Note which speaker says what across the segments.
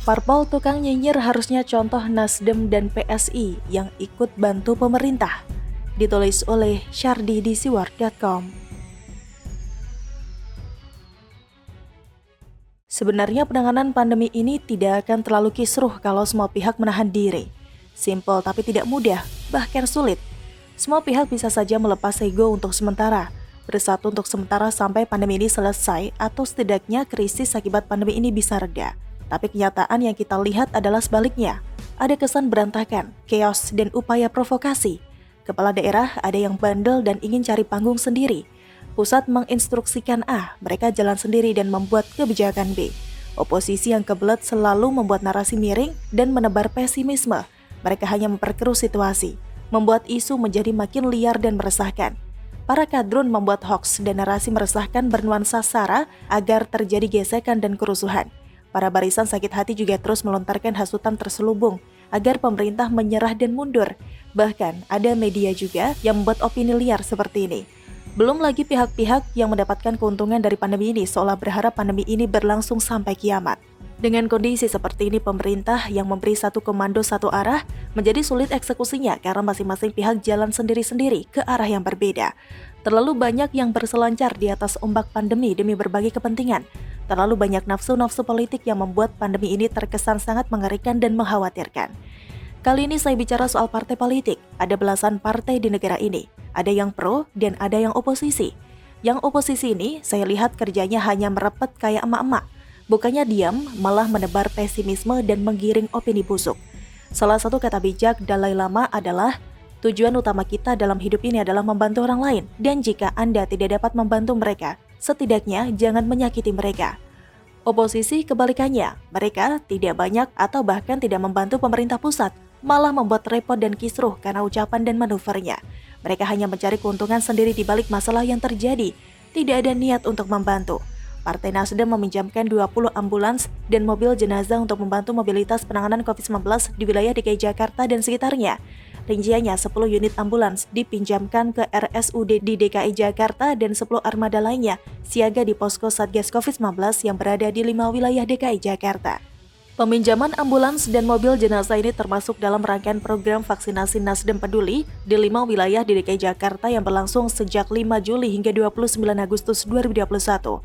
Speaker 1: Parpol tukang nyinyir harusnya contoh Nasdem dan PSI yang ikut bantu pemerintah. Ditulis oleh Syardi di siwar.com. Sebenarnya penanganan pandemi ini tidak akan terlalu kisruh kalau semua pihak menahan diri. Simpel tapi tidak mudah, bahkan sulit. Semua pihak bisa saja melepas ego untuk sementara, bersatu untuk sementara sampai pandemi ini selesai atau setidaknya krisis akibat pandemi ini bisa reda. Tapi kenyataan yang kita lihat adalah sebaliknya. Ada kesan berantakan, chaos, dan upaya provokasi. Kepala daerah ada yang bandel dan ingin cari panggung sendiri. Pusat menginstruksikan A, mereka jalan sendiri dan membuat kebijakan B. Oposisi yang kebelet selalu membuat narasi miring dan menebar pesimisme. Mereka hanya memperkeruh situasi, membuat isu menjadi makin liar dan meresahkan. Para kadrun membuat hoaks dan narasi meresahkan bernuansa sara agar terjadi gesekan dan kerusuhan. Para barisan sakit hati juga terus melontarkan hasutan terselubung agar pemerintah menyerah dan mundur. Bahkan ada media juga yang membuat opini liar seperti ini. Belum lagi pihak-pihak yang mendapatkan keuntungan dari pandemi ini seolah berharap pandemi ini berlangsung sampai kiamat. Dengan kondisi seperti ini, pemerintah yang memberi satu komando satu arah menjadi sulit eksekusinya karena masing-masing pihak jalan sendiri-sendiri ke arah yang berbeda. Terlalu banyak yang berselancar di atas ombak pandemi demi berbagai kepentingan. Terlalu banyak nafsu-nafsu politik yang membuat pandemi ini terkesan sangat mengerikan dan mengkhawatirkan. Kali ini saya bicara soal partai politik. Ada belasan partai di negara ini. Ada yang pro dan ada yang oposisi. Yang oposisi ini saya lihat kerjanya hanya merepet kayak emak-emak. Bukannya diam, malah menebar pesimisme dan menggiring opini busuk. Salah satu kata bijak Dalai Lama adalah, tujuan utama kita dalam hidup ini adalah membantu orang lain. Dan jika Anda tidak dapat membantu mereka, setidaknya jangan menyakiti mereka. Oposisi kebalikannya, mereka tidak banyak atau bahkan tidak membantu pemerintah pusat, malah membuat repot dan kisruh karena ucapan dan manuvernya. Mereka hanya mencari keuntungan sendiri di balik masalah yang terjadi, tidak ada niat untuk membantu. Partai Nasdem meminjamkan 20 ambulans dan mobil jenazah untuk membantu mobilitas penanganan COVID-19 di wilayah DKI Jakarta dan sekitarnya. Rinciannya 10 unit ambulans dipinjamkan ke RSUD di DKI Jakarta dan 10 armada lainnya siaga di posko Satgas COVID-19 yang berada di 5 wilayah DKI Jakarta. Peminjaman ambulans dan mobil jenazah ini termasuk dalam rangkaian program vaksinasi Nasdem Peduli di 5 wilayah di DKI Jakarta yang berlangsung sejak 5 Juli hingga 29 Agustus 2021.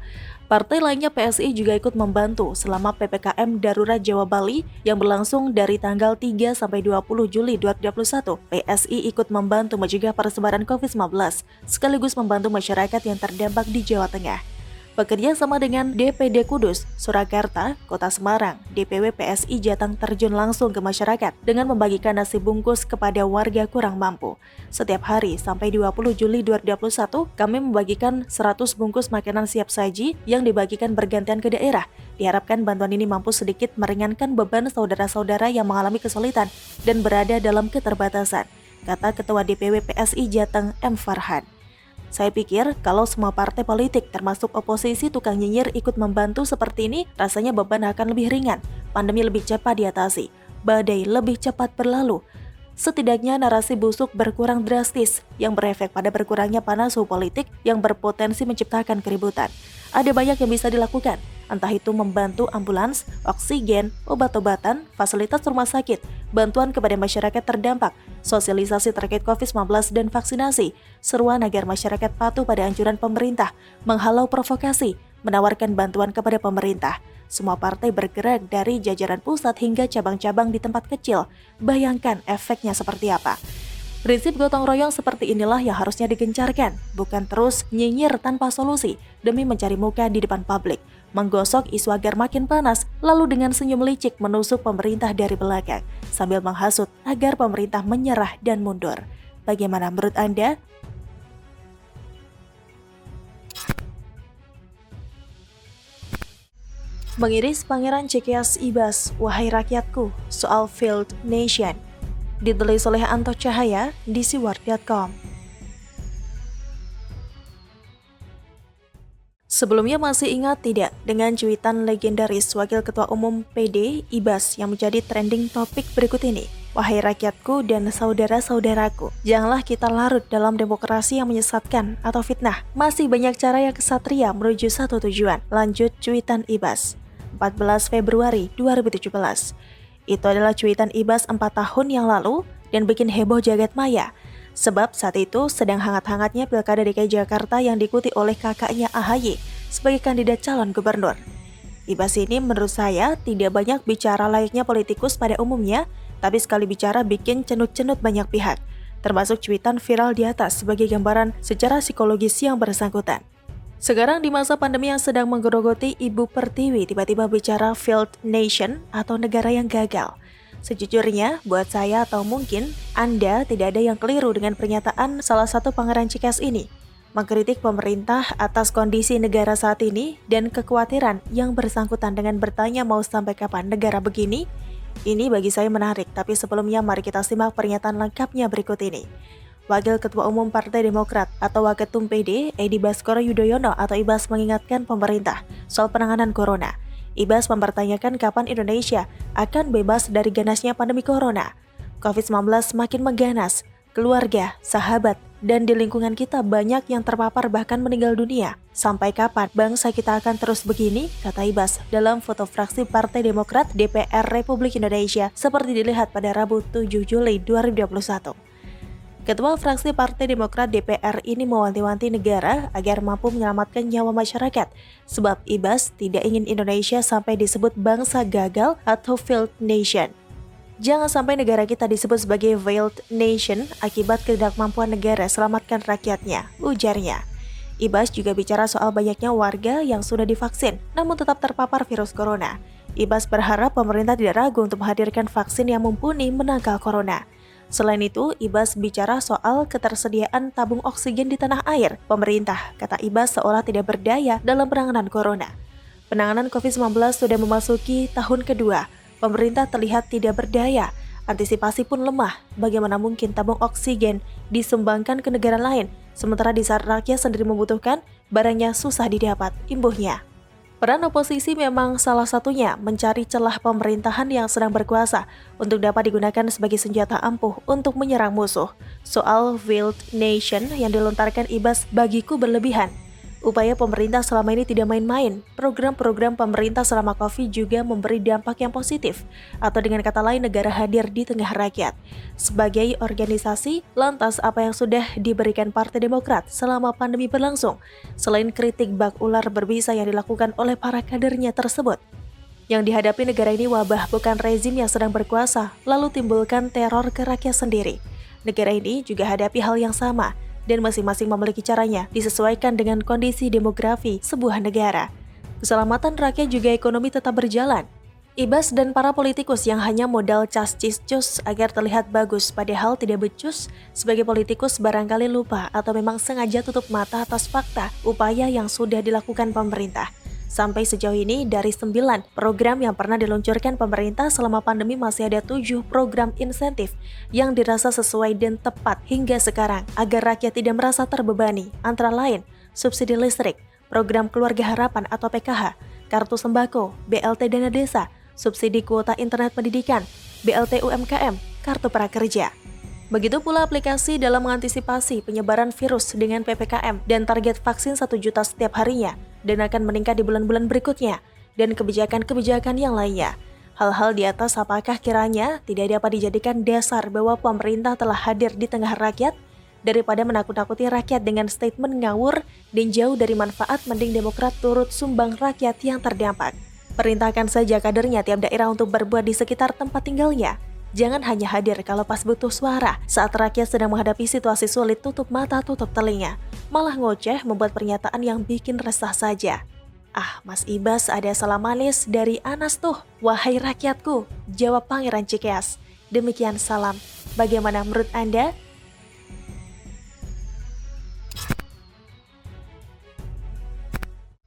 Speaker 1: Partai lainnya PSI juga ikut membantu selama PPKM Darurat Jawa Bali yang berlangsung dari tanggal 3 sampai 20 Juli 2021. PSI ikut membantu mencegah persebaran COVID-19 sekaligus membantu masyarakat yang terdampak di Jawa Tengah. Bekerja sama dengan DPD Kudus, Surakarta, Kota Semarang, DPW PSI Jateng terjun langsung ke masyarakat dengan membagikan nasi bungkus kepada warga kurang mampu. Setiap hari sampai 20 Juli 2021, kami membagikan 100 bungkus makanan siap saji yang dibagikan bergantian ke daerah. Diharapkan bantuan ini mampu sedikit meringankan beban saudara-saudara yang mengalami kesulitan dan berada dalam keterbatasan, kata Ketua DPW PSI Jateng M. Farhan. Saya pikir kalau semua partai politik termasuk oposisi tukang nyinyir ikut membantu seperti ini, rasanya beban akan lebih ringan, pandemi lebih cepat diatasi, badai lebih cepat berlalu. Setidaknya narasi busuk berkurang drastis yang berefek pada berkurangnya panas suhu politik yang berpotensi menciptakan keributan. Ada banyak yang bisa dilakukan, entah itu membantu ambulans, oksigen, obat-obatan, fasilitas rumah sakit, bantuan kepada masyarakat terdampak, sosialisasi terkait COVID-19 dan vaksinasi, seruan agar masyarakat patuh pada anjuran pemerintah, menghalau provokasi, menawarkan bantuan kepada pemerintah. Semua partai bergerak dari jajaran pusat hingga cabang-cabang di tempat kecil. Bayangkan efeknya seperti apa. Prinsip gotong royong seperti inilah yang harusnya digencarkan, bukan terus nyinyir tanpa solusi demi mencari muka di depan publik, menggosok isu agar makin panas, lalu dengan senyum licik menusuk pemerintah dari belakang, sambil menghasut agar pemerintah menyerah dan mundur. Bagaimana menurut Anda? Mengiris Pangeran Cekias Ibas, wahai rakyatku, soal Failed Nation. Ditulis oleh Anto Cahaya di siwar.com. Sebelumnya masih ingat tidak dengan cuitan legendaris Wakil Ketua Umum PD Ibas yang menjadi trending topik berikut ini? Wahai rakyatku dan saudara-saudaraku, janganlah kita larut dalam demokrasi yang menyesatkan atau fitnah. Masih banyak cara yang kesatria menuju satu tujuan. Lanjut cuitan Ibas. 14 Februari 2017. Itu adalah cuitan Ibas 4 tahun yang lalu dan bikin heboh jagat maya. Sebab saat itu sedang hangat-hangatnya Pilkada DKI Jakarta yang diikuti oleh kakaknya AHY sebagai kandidat calon gubernur. Ibas ini menurut saya tidak banyak bicara layaknya politikus pada umumnya, tapi sekali bicara bikin cenut-cenut banyak pihak, termasuk cuitan viral di atas sebagai gambaran secara psikologis yang bersangkutan. Sekarang di masa pandemi yang sedang menggerogoti Ibu Pertiwi tiba-tiba bicara failed nation atau negara yang gagal. Sejujurnya, buat saya atau mungkin Anda tidak ada yang keliru dengan pernyataan salah satu pangeran Cikeas ini. Mengkritik pemerintah atas kondisi negara saat ini dan kekhawatiran yang bersangkutan dengan bertanya mau sampai kapan negara begini. Ini bagi saya menarik, tapi sebelumnya mari kita simak pernyataan lengkapnya berikut ini. Wakil Ketua Umum Partai Demokrat atau Waketum PD, Edi Baskoro Yudhoyono atau Ibas mengingatkan pemerintah soal penanganan corona. Ibas mempertanyakan kapan Indonesia akan bebas dari ganasnya pandemi corona. COVID-19 makin mengganas, keluarga, sahabat, dan di lingkungan kita banyak yang terpapar bahkan meninggal dunia. Sampai kapan bangsa kita akan terus begini? Kata Ibas dalam foto fraksi Partai Demokrat DPR Republik Indonesia seperti dilihat pada Rabu 7 Juli 2021. Ketua fraksi Partai Demokrat DPR ini mewanti-wanti negara agar mampu menyelamatkan nyawa masyarakat, sebab Ibas tidak ingin Indonesia sampai disebut bangsa gagal atau failed nation. Jangan sampai negara kita disebut sebagai failed nation akibat ketidakmampuan negara selamatkan rakyatnya, ujarnya. Ibas juga bicara soal banyaknya warga yang sudah divaksin, namun tetap terpapar virus corona. Ibas berharap pemerintah tidak ragu untuk menghadirkan vaksin yang mumpuni menangkal corona. Selain itu, Ibas bicara soal ketersediaan tabung oksigen di tanah air. Pemerintah, kata Ibas, seolah tidak berdaya dalam penanganan corona. Penanganan COVID-19 sudah memasuki tahun kedua. Pemerintah terlihat tidak berdaya, antisipasi pun lemah. Bagaimana mungkin tabung oksigen disumbangkan ke negara lain, sementara di saat rakyat sendiri membutuhkan, barangnya susah didapat, imbuhnya. Peran oposisi memang salah satunya mencari celah pemerintahan yang sedang berkuasa untuk dapat digunakan sebagai senjata ampuh untuk menyerang musuh. Soal failed nation yang dilontarkan Ibas bagiku berlebihan. Upaya pemerintah selama ini tidak main-main. Program-program pemerintah selama COVID juga memberi dampak yang positif. Atau dengan kata lain, negara hadir di tengah rakyat. Sebagai organisasi, lantas apa yang sudah diberikan Partai Demokrat selama pandemi berlangsung? Selain kritik bak ular berbisa yang dilakukan oleh para kadernya tersebut. Yang dihadapi negara ini wabah, bukan rezim yang sedang berkuasa, lalu timbulkan teror ke rakyat sendiri. Negara ini juga hadapi hal yang sama, dan masing-masing memiliki caranya disesuaikan dengan kondisi demografi sebuah negara. Keselamatan rakyat juga ekonomi tetap berjalan. Ibas dan para politikus yang hanya modal cas-cis-cus agar terlihat bagus padahal tidak becus, sebagai politikus barangkali lupa atau memang sengaja tutup mata atas fakta upaya yang sudah dilakukan pemerintah. Sampai sejauh ini, dari 9 program yang pernah diluncurkan pemerintah selama pandemi masih ada 7 program insentif yang dirasa sesuai dan tepat hingga sekarang agar rakyat tidak merasa terbebani, antara lain subsidi listrik, program Keluarga Harapan atau PKH, kartu sembako, BLT dana desa, subsidi kuota internet pendidikan, BLT UMKM, kartu prakerja. Begitu pula aplikasi dalam mengantisipasi penyebaran virus dengan PPKM dan target vaksin 1 juta setiap harinya dan akan meningkat di bulan-bulan berikutnya dan kebijakan-kebijakan yang lainnya. Hal-hal di atas apakah kiranya tidak dapat dijadikan dasar bahwa pemerintah telah hadir di tengah rakyat? Daripada menakut-nakuti rakyat dengan statement ngawur dan jauh dari manfaat, mending Demokrat turut sumbang rakyat yang terdampak. Perintahkan saja kadernya tiap daerah untuk berbuat di sekitar tempat tinggalnya. Jangan hanya hadir kalau pas butuh suara. Saat rakyat sedang menghadapi situasi sulit, tutup mata, tutup telinga. Malah ngoceh membuat pernyataan yang bikin resah saja. Ah, Mas Ibas ada salam manis dari Anas tuh. Wahai rakyatku, jawab Pangeran Cikeas. Demikian salam. Bagaimana menurut Anda?